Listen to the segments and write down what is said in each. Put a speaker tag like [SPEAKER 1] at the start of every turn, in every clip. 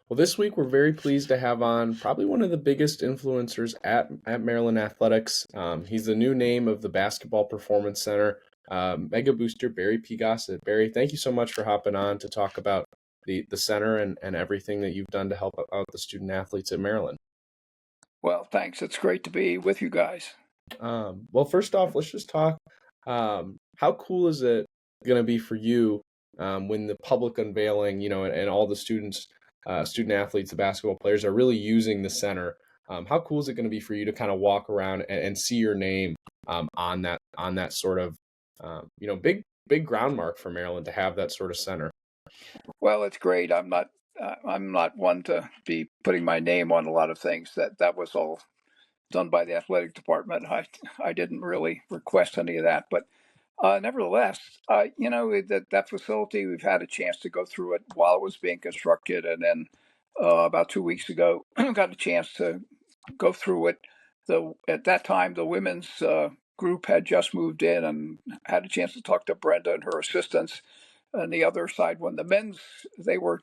[SPEAKER 1] Well, this week we're very pleased to have on probably one of the biggest influencers at Maryland Athletics. He's the new name of the Basketball Performance Center, Mega Booster Barry P. Gossett. Barry, thank you so much for hopping on to talk about the center and everything that you've done to help out the student athletes at Maryland.
[SPEAKER 2] Well, thanks. It's great to be with you guys.
[SPEAKER 1] Well, first off, let's just talk. How cool is it going to be for you when the public unveiling, and all the student athletes, the basketball players are really using the center? How cool is it going to be for you to kind of walk around and see your name on that sort of big groundmark for Maryland to have that sort of center?
[SPEAKER 2] Well, it's great. I'm not one to be putting my name on a lot of things. That was all done by the athletic department. I didn't really request any of that, but nevertheless, that facility, we've had a chance to go through it while it was being constructed, and then about 2 weeks ago, got a chance to go through it. At that time, the women's group had just moved in, and had a chance to talk to Brenda and her assistants. On the other side, when the men's, they were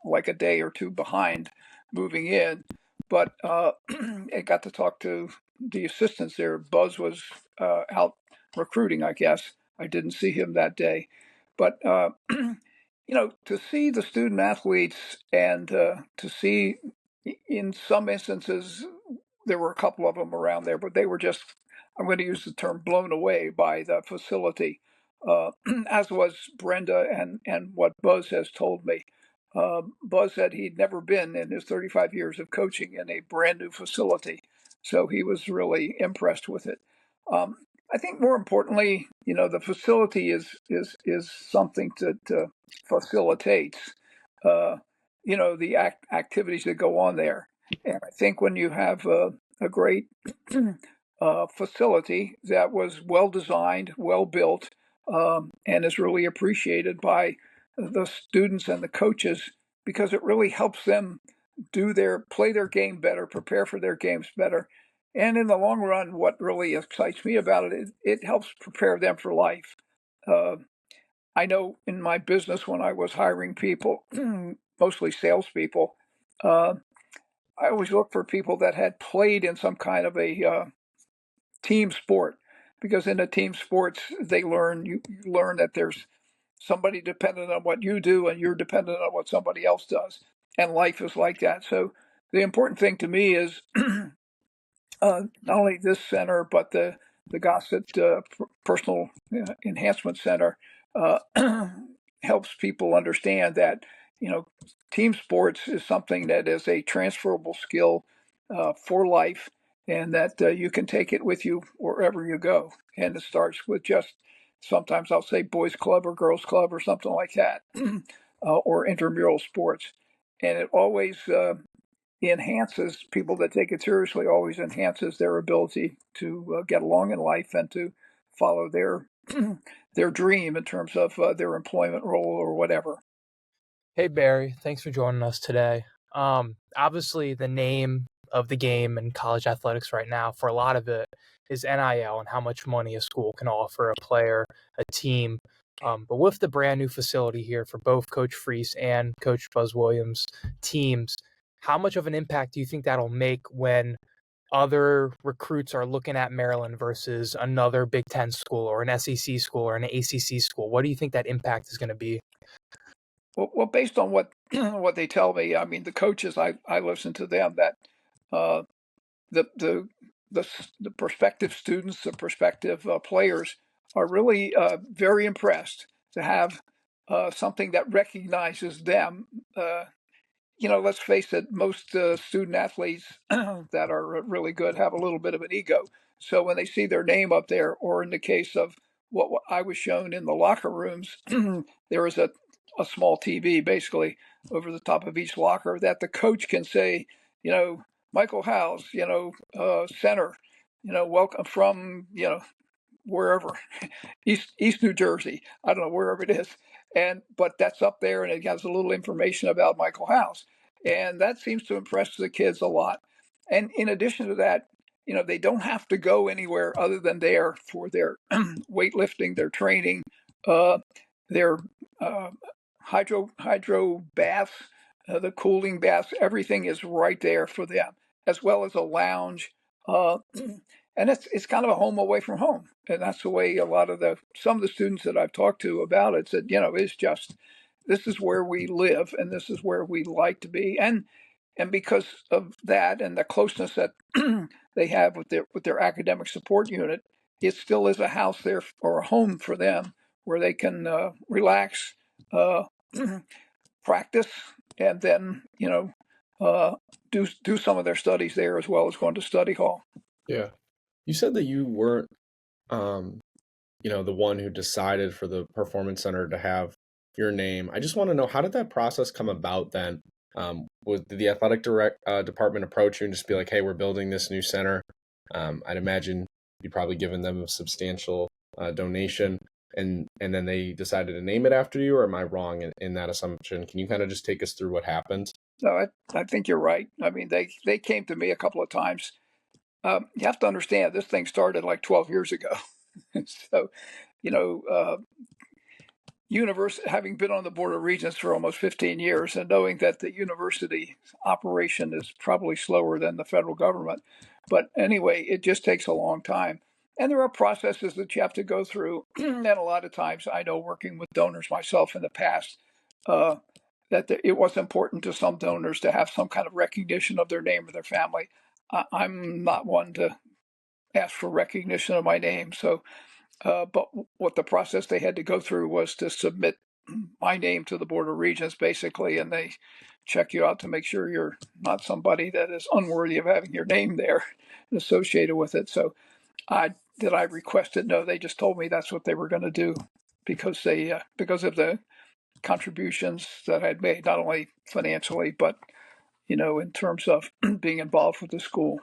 [SPEAKER 2] like a day or two behind moving in, but I got to talk to the assistants there. Buzz was out recruiting, I guess. I didn't see him that day, but to see the student athletes and to see, in some instances, there were a couple of them around there, but they were just, I'm going to use the term, blown away by the facility, uh, as was Brenda and what Buzz has told me. Buzz said he'd never been in his 35 years of coaching in a brand new facility, so he was really impressed with it. Um, I think more importantly, the facility is something that facilitates, uh, the activities that go on there. And I think when you have a great facility that was well designed, well built, and is really appreciated by the students and the coaches, because it really helps them play their game better, prepare for their games better. And in the long run, what really excites me about it helps prepare them for life. Uh, I know in my business, when I was hiring people, mostly salespeople, uh, I always look for people that had played in some kind of a team sport, because in the team sports you learn that there's somebody dependent on what you do, and you're dependent on what somebody else does, and life is like that. So the important thing to me is not only this center, but the Gossett Personal Enhancement Center uh, helps people understand that team sports is something that is a transferable skill for life, and that you can take it with you wherever you go. And it starts with just, sometimes I'll say, boys club or girls club or something like that, or intramural sports, and it always enhances people that take it seriously, always enhances their ability to get along in life and to follow their their dream in terms of their employment role or whatever.
[SPEAKER 3] Hey Barry, thanks for joining us today. Obviously, the name of the game in college athletics right now, for a lot of it, is NIL and how much money a school can offer a player, a team. But with the brand new facility here for both Coach Freese and Coach Buzz Williams' teams, how much of an impact do you think that'll make when other recruits are looking at Maryland versus another Big Ten school or an SEC school or an ACC school? What do you think that impact is going to be?
[SPEAKER 2] Well, based on what what they tell me, I mean, the coaches, I listen to them, that uh, the the the prospective students, the prospective players, are really very impressed to have something that recognizes them. Let's face it, most student athletes that are really good have a little bit of an ego. So when they see their name up there, or in the case of what I was shown in the locker rooms, there is a small TV basically over the top of each locker, that the coach can say, Michael House, center, welcome from, wherever, East New Jersey. I don't know, wherever it is. But that's up there, and it has a little information about Michael House. And that seems to impress the kids a lot. And in addition to that, they don't have to go anywhere other than there for their weightlifting, their training, their uh, hydro baths, the cooling baths, everything is right there for them, as well as a lounge. And it's kind of a home away from home, and that's the way some of the students that I've talked to about it said, it's just, this is where we live and this is where we like to be, and because of that and the closeness that they have with their academic support unit, it still is a house there or a home for them where they can relax, uh, practice, and then do some of their studies there as well as going to study hall.
[SPEAKER 1] Yeah. You said that you weren't, the one who decided for the performance center to have your name. I just want to know, how did that process come about then? Did the athletic department approach you and just be like, hey, we're building this new center? I'd imagine you'd probably given them a substantial donation, and then they decided to name it after you, or am I wrong in that assumption? Can you kind of just take us through what happened?
[SPEAKER 2] No, I think you're right. I mean, they came to me a couple of times. You have to understand, this thing started like 12 years ago. So, having been on the Board of Regents for almost 15 years and knowing that the university operation is probably slower than the federal government. But anyway, it just takes a long time. And there are processes that you have to go through. And a lot of times, I know, working with donors myself in the past, that it was important to some donors to have some kind of recognition of their name or their family. I'm not one to ask for recognition of my name. So, but what the process they had to go through was to submit my name to the Board of Regents, basically, and they check you out to make sure you're not somebody that is unworthy of having your name there and associated with it. So, did I request it? No, they just told me that's what they were going to do because because of the contributions that I'd made, not only financially, but in terms of being involved with the school.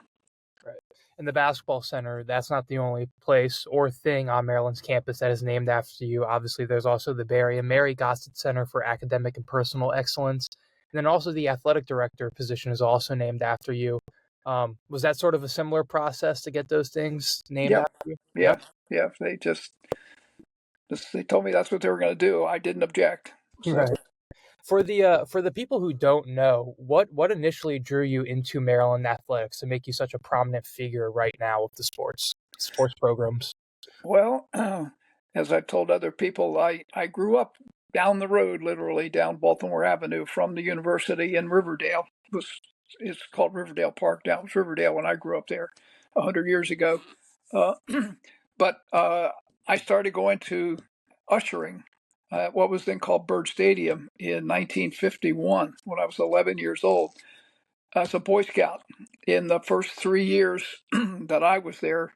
[SPEAKER 3] Right. And the basketball center, that's not the only place or thing on Maryland's campus that is named after you. Obviously, there's also the Barry and Mary GOSSETT Center for Academic and Personal Excellence. And then also the athletic director position is also named after you. Was that sort of a similar process to get those things named
[SPEAKER 2] Yep.
[SPEAKER 3] after you?
[SPEAKER 2] Yeah. Yeah. They told me that's what they were going to do. I didn't object. So.
[SPEAKER 3] Right. For the people who don't know, what initially drew you into Maryland athletics to make you such a prominent figure right now with the sports programs?
[SPEAKER 2] Well, as I've told other people, I grew up down the road, literally down Baltimore Avenue from the university in Riverdale. It's called Riverdale Park now. It was Riverdale when I grew up there 100 years ago. Uh, but I started going to ushering at what was then called Byrd Stadium in 1951 when I was 11 years old as a Boy Scout. In the first 3 years that I was there,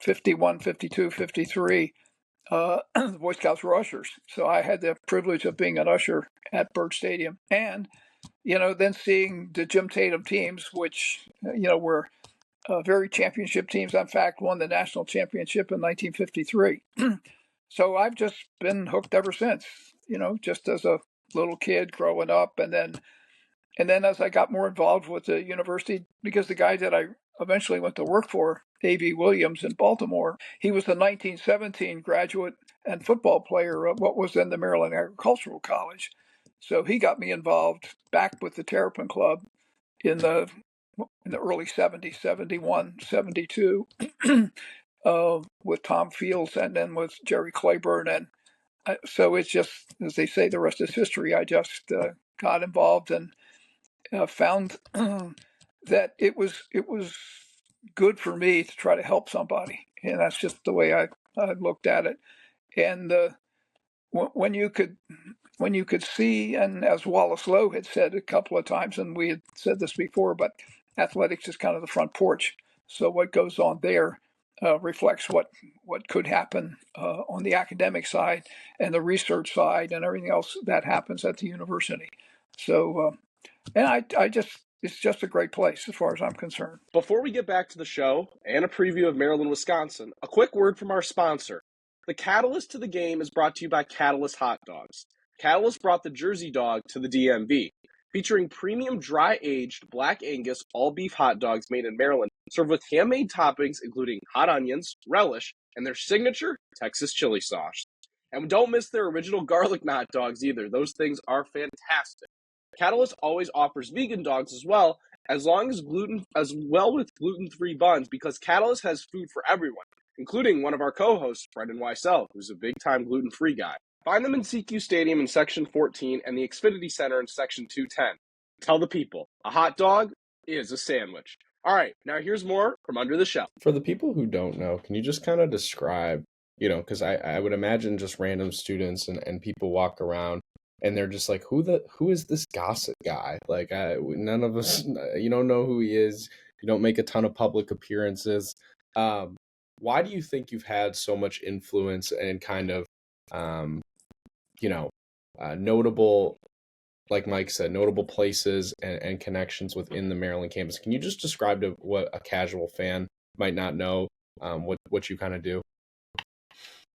[SPEAKER 2] 51, 52, 53, the Boy Scouts were ushers. So I had the privilege of being an usher at Byrd Stadium. And, then seeing the Jim Tatum teams, which, were very championship teams. In fact, won the national championship in 1953. So I've just been hooked ever since, just as a little kid growing up. And then as I got more involved with the university, because the guy that I eventually went to work for, A.B. Williams in Baltimore, he was the 1917 graduate and football player of what was then the Maryland Agricultural College. So he got me involved back with the Terrapin Club in the early 70s, 71, 72, with Tom Fields and then with Jerry Claiborne. And so it's just, as they say, the rest is history. I just got involved and found that it was good for me to try to help somebody. And that's just the way I looked at it. And when you could see, and as Wallace Lowe had said a couple of times, and we had said this before, but athletics is kind of the front porch. So what goes on there reflects what could happen on the academic side and the research side and everything else that happens at the university. So, and I just, it's just a great place as far as I'm concerned.
[SPEAKER 4] Before we get back to the show and a preview of Maryland, Wisconsin, a quick word from our sponsor. The catalyst to the game is brought to you by Catalyst Hot Dogs. Catalyst brought the Jersey Dog to the DMV, featuring premium dry-aged Black Angus all-beef hot dogs made in Maryland, served with handmade toppings including hot onions, relish, and their signature Texas chili sauce. And don't miss their original garlic knot dogs either. Those things are fantastic. Catalyst always offers vegan dogs as well, with gluten-free buns, because Catalyst has food for everyone, including one of our co-hosts, Brendan Weissel, who's a big-time gluten-free guy. Find them in CQ Stadium in Section 14 and the Xfinity Center in Section 210. Tell the people, a hot dog is a sandwich. All right, now here's more from Under the Shell.
[SPEAKER 1] For the people who don't know, can you just kind of describe, because I would imagine just random students and people walk around and they're just like, who is this Gossett guy? Like, none of us, you don't know who he is. You don't make a ton of public appearances. Why do you think you've had so much influence and kind of, notable, like Mike said, notable places and connections within the Maryland campus? Can you just describe to what a casual fan might not know, what you kind of do?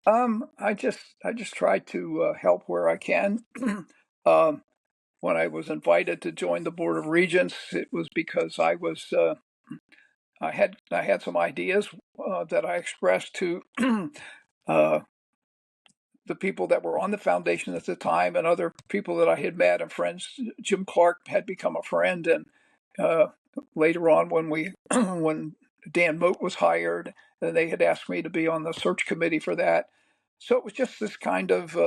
[SPEAKER 2] I just try to help where I can. When I was invited to join the Board of Regents, it was because I had some ideas that I expressed to the people that were on the foundation at the time and other people that I had met and friends. Jim Clark had become a friend, and later on when Dan Moat was hired, they had asked me to be on the search committee for that. So it was just this kind of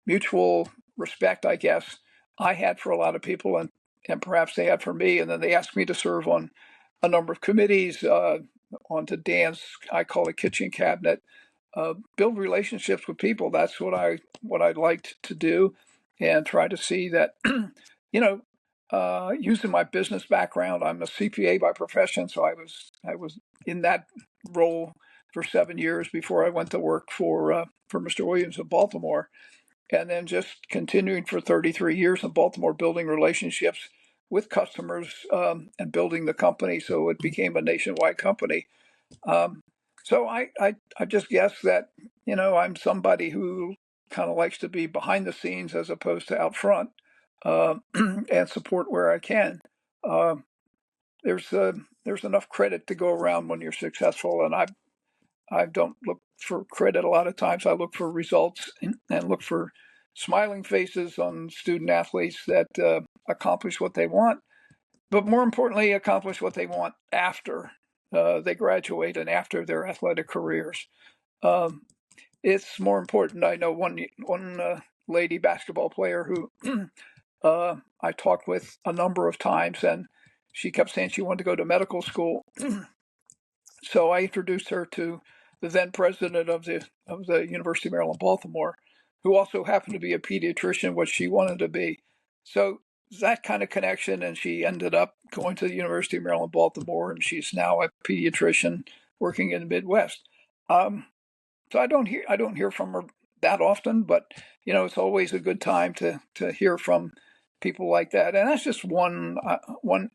[SPEAKER 2] mutual respect, I guess, I had for a lot of people, and perhaps they had for me. And then they asked me to serve on a number of committees, onto Dan's, I call it kitchen cabinet, build relationships with people. That's what I liked to do, and try to see that, using my business background. I'm a CPA by profession, so I was in that role for 7 years before I went to work for Mr. Williams in Baltimore, and then just continuing for 33 years in Baltimore, building relationships with customers, and building the company so it became a nationwide company. So I just guess that, I'm somebody who kind of likes to be behind the scenes as opposed to out front, and support where I can. Uh, there's enough credit to go around when you're successful, and I don't look for credit a lot of times. I look for results, and look for smiling faces on student athletes that accomplish what they want, but more importantly, accomplish what they want after they graduate and after their athletic careers. Um, it's more important. I know one lady basketball player who I talked with a number of times, and she kept saying she wanted to go to medical school. So I introduced her to the then president of the University of Maryland, Baltimore, who also happened to be a pediatrician, what she wanted to be. So that kind of connection, and she ended up going to the University of Maryland, Baltimore, and she's now a pediatrician working in the Midwest. So I don't hear from her that often, but it's always a good time to hear from people like that, and that's just one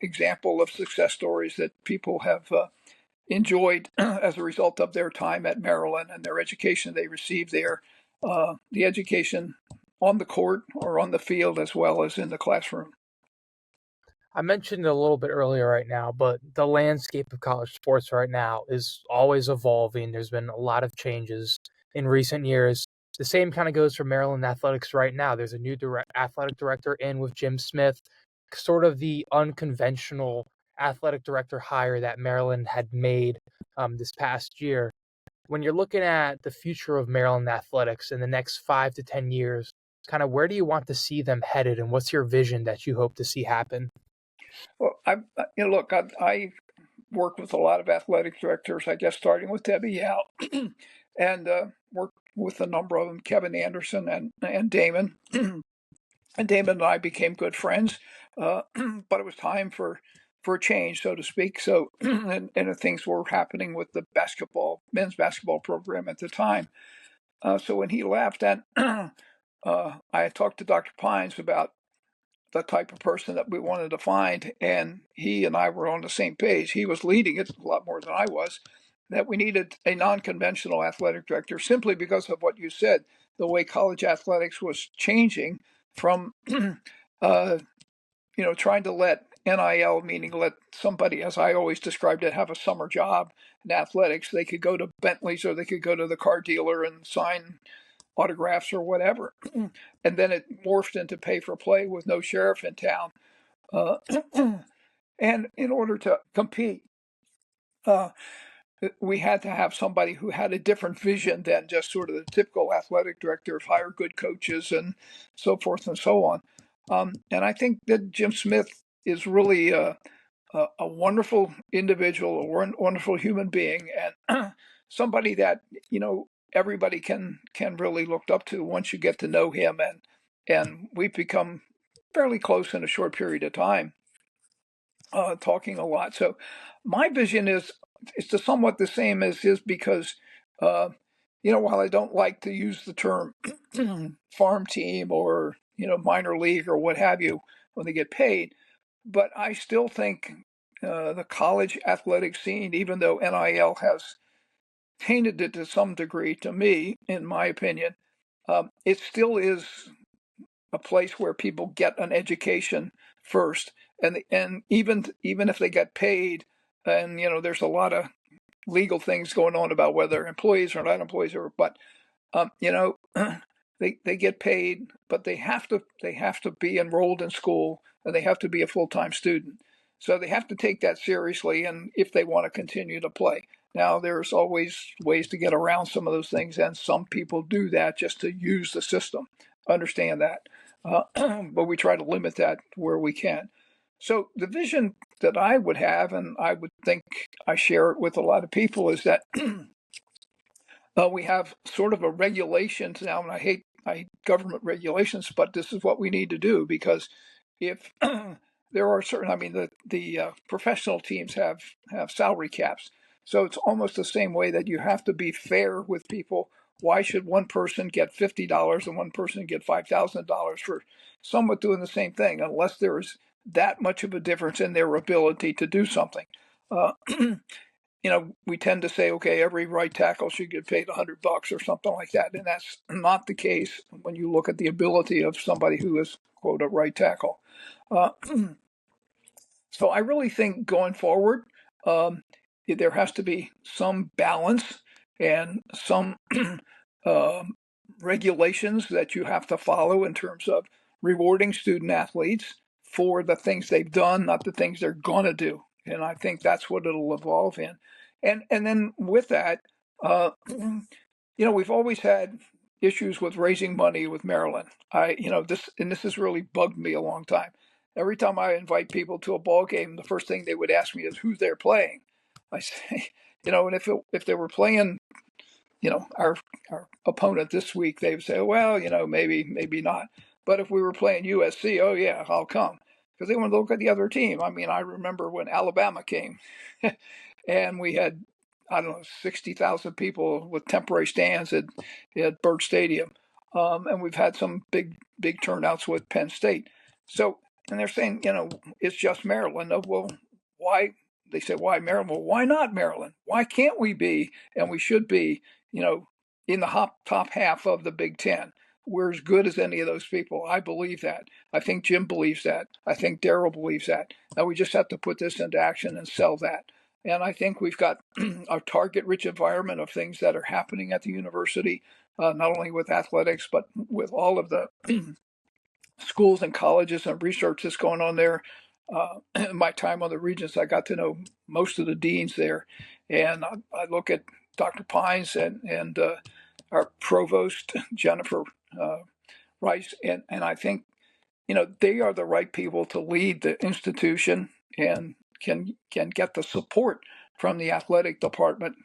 [SPEAKER 2] example of success stories that people have enjoyed as a result of their time at Maryland and their education they received there, the education on the court or on the field as well as in the classroom.
[SPEAKER 3] I mentioned it a little bit earlier right now, but the landscape of college sports right now is always evolving. There's been a lot of changes in recent years. The same kind of goes for Maryland athletics right now. There's a new athletic director in with Jim Smith, sort of the unconventional athletic director hire that Maryland had made this past year. When you're looking at the future of Maryland athletics in the next 5 to 10 years, kind of where do you want to see them headed, and what's your vision that you hope to see happen?
[SPEAKER 2] Well, I work with a lot of athletic directors, I guess, starting with Debbie Yao, and worked with a number of them, Kevin Anderson and Damon. And Damon and I became good friends, but it was time for a change, so to speak. So, and things were happening with the men's basketball program at the time. So when he left, and I talked to Dr. Pines about the type of person that we wanted to find, and he and I were on the same page. He was leading it a lot more than I was, that we needed a non-conventional athletic director simply because of what you said, the way college athletics was changing from, trying to let NIL, meaning let somebody, as I always described it, have a summer job in athletics. They could go to Bentley's or they could go to the car dealer and sign autographs or whatever. And then it morphed into pay for play with no sheriff in town. Uh, and in order to compete, uh, we had to have somebody who had a different vision than just sort of the typical athletic director of hire good coaches and so forth and so on. And I think that Jim Smith is really a wonderful individual, a wonderful human being, and somebody that everybody can really look up to once you get to know him, and we've become fairly close in a short period of time, talking a lot. So my vision is it's somewhat the same as his because while I don't like to use the term farm team or minor league or what have you when they get paid, but I still think the college athletic scene, even though NIL has tainted it to some degree, to me, in my opinion, it still is a place where people get an education first, and even if they get paid, and there's a lot of legal things going on about whether employees or not employees, but you know, they get paid, but they have to be enrolled in school and they have to be a full-time student. So they have to take that seriously, and if they want to continue to play. Now, there's always ways to get around some of those things, and some people do that just to use the system. Understand that, but we try to limit that where we can. So the vision that I would have, and I would think I share it with a lot of people, is that we have sort of a regulations now, and I hate government regulations, but this is what we need to do because if there are certain, I mean, the professional teams have salary caps, so it's almost the same way that you have to be fair with people. Why should one person get $50 and one person get $5,000 for somewhat doing the same thing, unless there is that much of a difference in their ability to do something? Uh, we tend to say, okay, every right tackle should get paid $100 or something like that, and that's not the case when you look at the ability of somebody who is quote a right tackle. Uh, so I really think going forward, um, there has to be some balance and some um regulations that you have to follow in terms of rewarding student athletes for the things they've done, not the things they're going to do. And I think that's what it'll evolve in. And then with that, we've always had issues with raising money with Maryland. This has really bugged me a long time. Every time I invite people to a ball game, the first thing they would ask me is who they're playing. I say, and if they were playing, our opponent this week, they would say, well, maybe not. But if we were playing USC, oh yeah, I'll come because they want to look at the other team. I mean, I remember when Alabama came, and we had, I don't know, 60,000 people with temporary stands at Burt Stadium, and we've had some big turnouts with Penn State. So, and they're saying, it's just Maryland. Oh, well, why? They say, why Maryland? Well, why not Maryland? Why can't we be, and we should be, in the top half of the Big Ten? We're as good as any of those people. I believe that. I think Jim believes that. I think Daryl believes that. Now we just have to put this into action and sell that. And I think we've got a target-rich environment of things that are happening at the university, not only with athletics, but with all of the schools and colleges and research that's going on there. My time on the Regents, I got to know most of the deans there. And I look at Dr. Pines and our provost, Jennifer Rice, and I think, they are the right people to lead the institution and can get the support from the athletic department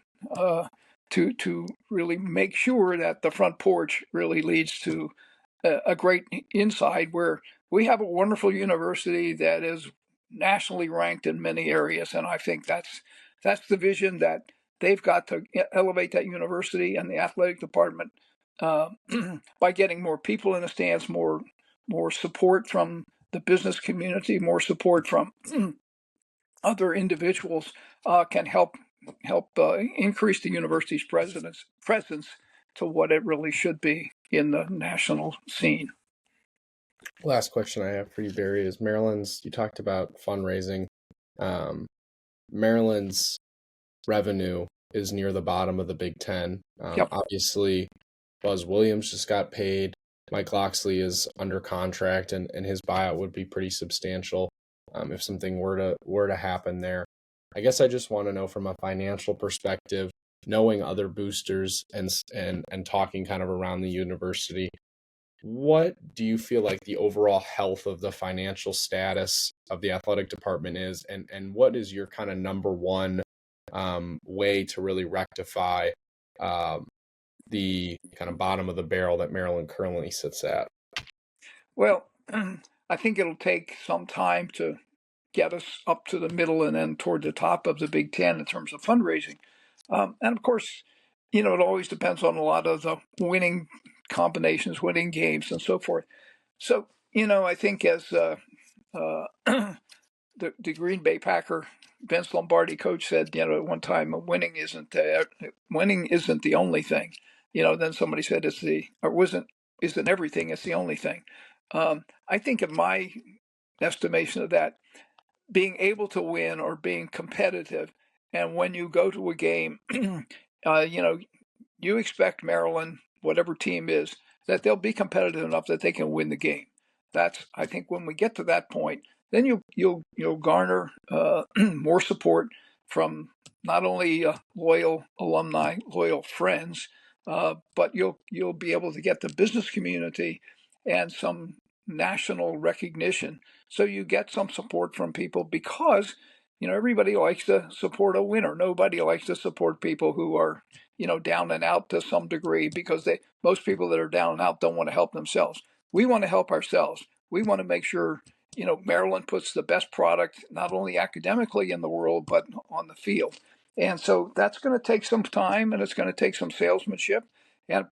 [SPEAKER 2] to really make sure that the front porch really leads to a great inside where we have a wonderful university that is nationally ranked in many areas, and I think that's the vision that they've got to elevate that university and the athletic department uh, by getting more people in the stands, more support from the business community, more support from other individuals can help increase the university's presence to what it really should be in the national scene.
[SPEAKER 1] Last question I have for you, Barry, is Maryland's, you talked about fundraising. Maryland's revenue is near the bottom of the Big Ten.
[SPEAKER 2] Yep.
[SPEAKER 1] Obviously, Buzz Williams just got paid. Mike Loxley is under contract, and his buyout would be pretty substantial if something were to happen there. I guess I just want to know from a financial perspective, knowing other boosters and talking kind of around the university, what do you feel like the overall health of the financial status of the athletic department is, and what is your kind of number one way to really rectify the kind of bottom of the barrel that Maryland currently sits at?
[SPEAKER 2] Well, I think it'll take some time to get us up to the middle and then toward the top of the Big Ten in terms of fundraising. And of course, it always depends on a lot of the winning combinations, winning games, and so forth. So, I think as the Green Bay Packer Vince Lombardi coach said, at one time, winning isn't the only thing. Then somebody said isn't everything. It's the only thing. I think in my estimation of that, being able to win or being competitive, and when you go to a game, you expect Maryland, whatever team is, that they'll be competitive enough that they can win the game. That's, I think, when we get to that point, then you'll garner more support from not only loyal alumni, loyal friends, but you'll be able to get the business community and some national recognition. So you get some support from people because everybody likes to support a winner. Nobody likes to support people who are down and out to some degree, because most people that are down and out don't want to help themselves. We want to help ourselves. We want to make sure Maryland puts the best product not only academically in the world but on the field. And so that's going to take some time, and it's going to take some salesmanship.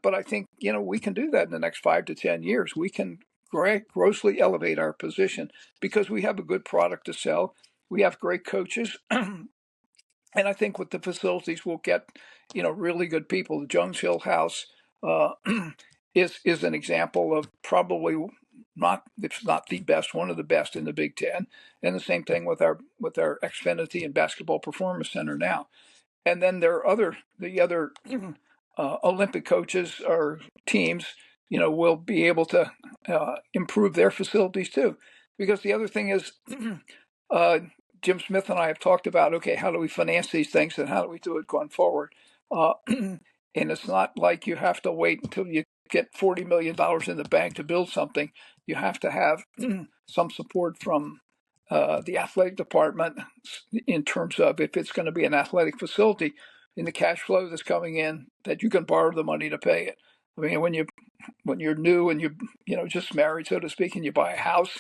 [SPEAKER 2] But I think we can do that in the next 5 to 10 years. We can grossly elevate our position because we have a good product to sell. We have great coaches. And I think with the facilities, we'll get, really good people. The Jones Hill House is an example of probably if not the best, one of the best in the Big Ten. And the same thing with our Xfinity and Basketball Performance Center now. And then there are the other Olympic coaches or teams, will be able to improve their facilities too. Because the other thing is, Jim Smith and I have talked about, okay, how do we finance these things and how do we do it going forward? And it's not like you have to wait until you get $40 million in the bank to build something. You have to have some support from the athletic department in terms of if it's going to be an athletic facility, in the cash flow that's coming in, that you can borrow the money to pay it. I mean, when you're new and you just married, so to speak, and you buy a house,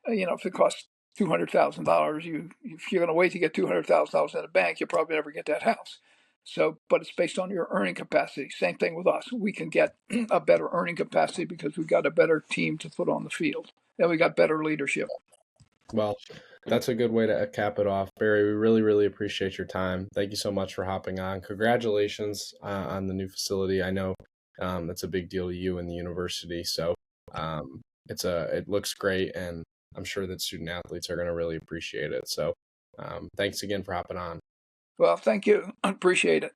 [SPEAKER 2] if it costs $200,000, if you're going to wait to get $200,000 in a bank, you'll probably never get that house. So, but it's based on your earning capacity. Same thing with us. We can get a better earning capacity because we've got a better team to put on the field, and we got better leadership.
[SPEAKER 1] Well, that's a good way to cap it off. Barry, we really, really appreciate your time. Thank you so much for hopping on. Congratulations on the new facility. I know that's a big deal to you and the university. So it looks great, and I'm sure that student athletes are going to really appreciate it. So thanks again for hopping on.
[SPEAKER 2] Well, thank you. I appreciate it.